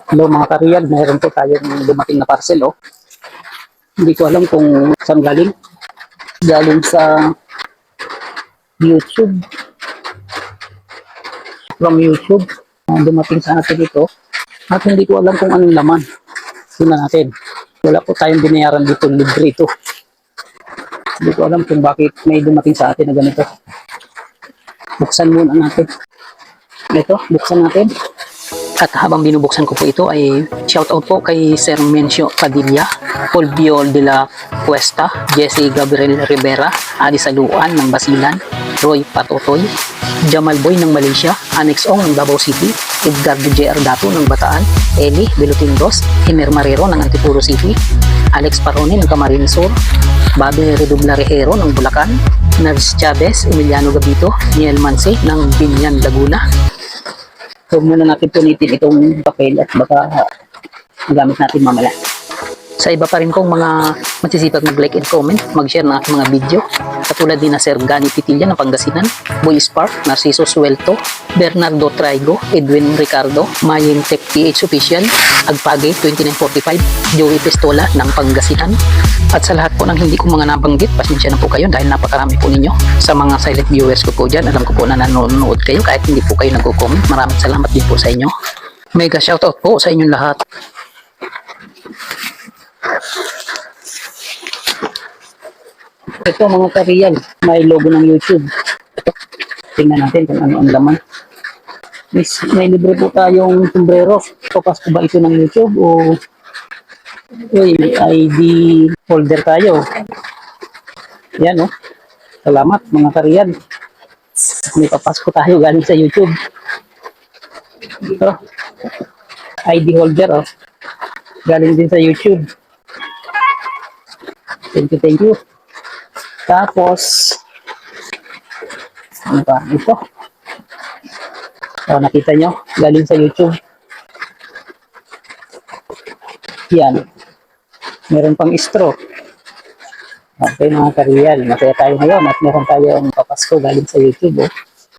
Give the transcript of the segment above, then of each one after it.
Hello mga kariyal, mayroon po tayong dumating na parcel oh. Hindi ko alam kung saan galing. Galing sa YouTube. From YouTube. Dumating sa atin ito. At hindi ko alam kung anong laman. Tingnan natin. Wala po tayong binayaran dito. Libre ito. Hindi ko alam kung bakit may dumating sa atin na ganito. Buksan muna natin. Ito, buksan natin. At habang binubuksan ko po ito ay shoutout po kay Sir Mencio Padilla, Fulvio de la Cuesta, Jesse Gabriel Rivera, Adi Saluan ng Basilan, Roy Patotoy, Jamal Boy ng Malaysia, Annex Ong ng Davao City, Edgardo J.R. Dato ng Bataan, Eli Belutindos, Himer Marrero ng Antipuro City, Alex Parone ng Camarines Sur, Babe Redoblarejero ng Bulacan, Nars Chavez, Emiliano Gabito, Niel Manse ng Binyan, Laguna. So muna natin punitin itong papel at baka magamit natin mamaya. Sa iba pa rin kong mga magsisipag mag-like and comment, mag-share ng aking mga video. Katulad din na Sir Gani Pitilla ng Pangasinan, Boy Spark, Narciso Suelto, Bernardo Traigo, Edwin Ricardo, Mayin Tech PH Official, Agpage 2945, Joey Pistola ng Pangasinan. At sa lahat po ng hindi ko mga nabanggit, pasensya na po kayo dahil napakarami po ninyo. Sa mga silent viewers ko po dyan, alam ko po na nanonood kayo kahit hindi po kayo nag-comment. Maraming salamat din po sa inyo. Mega shoutout po sa inyong lahat. Ito mga kariyal, may logo ng YouTube. Tingnan natin kung ano ang laman. May libre po tayong sombrero. Papas ko ba ito ng YouTube o ID holder tayo? Yan oh. Salamat mga kariyal. May papasko tayo galing sa YouTube. Ito. ID holder oh. Galing din sa YouTube. Thank you. Tapos, ano ba? Ito. So, nakita nyo, galing sa YouTube. Yan. Meron pang straw. Okay, mga kariyal. Masaya tayo ngayon at meron tayong papasko galing sa YouTube. Oh.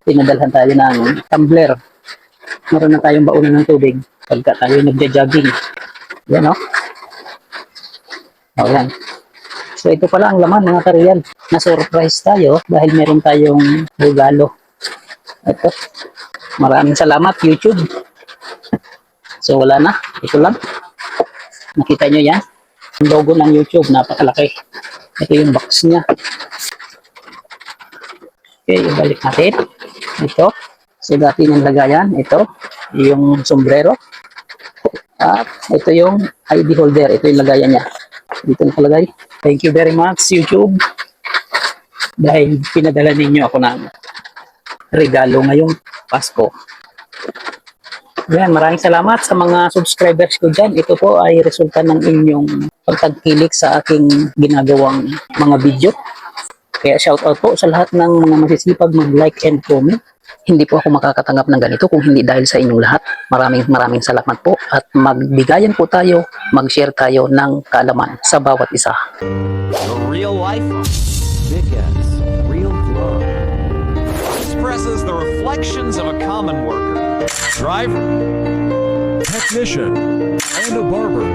Pinadalhan tayo ng tumbler. Meron na tayong baunan ng tubig pagka tayo nagja-jogging. Yan, oh. Oh, yan. So ito pala ang laman mga kariyal. Na-surprise tayo dahil meron tayong regalo. Ito. Maraming salamat YouTube. So wala na. Ito lang. Nakita nyo yan. Yung logo ng YouTube. Napakalaki. Ito yung box niya. Okay. Ibalik natin. Ito. So dati ng lagayan. Ito. Yung sombrero. At ito yung ID holder. Ito yung lagayan niya. Dito nakalagay. Thank you very much YouTube dahil pinadala ninyo ako ng regalo ngayong Pasko. Yan, maraming salamat sa mga subscribers ko dyan. Ito po ay resulta ng inyong pagtagkilik sa aking ginagawang mga video. Kaya shoutout po sa lahat ng mga masisipag mag-like and comment. Hindi po ako makakatanggap ng ganito kung hindi dahil sa inyong lahat. Maraming salamat po at magbigayan po tayo, mag-share tayo ng kaalaman sa bawat isa. The real life Dickens, real blood expresses the reflections of a common worker, driver, technician, and a barber.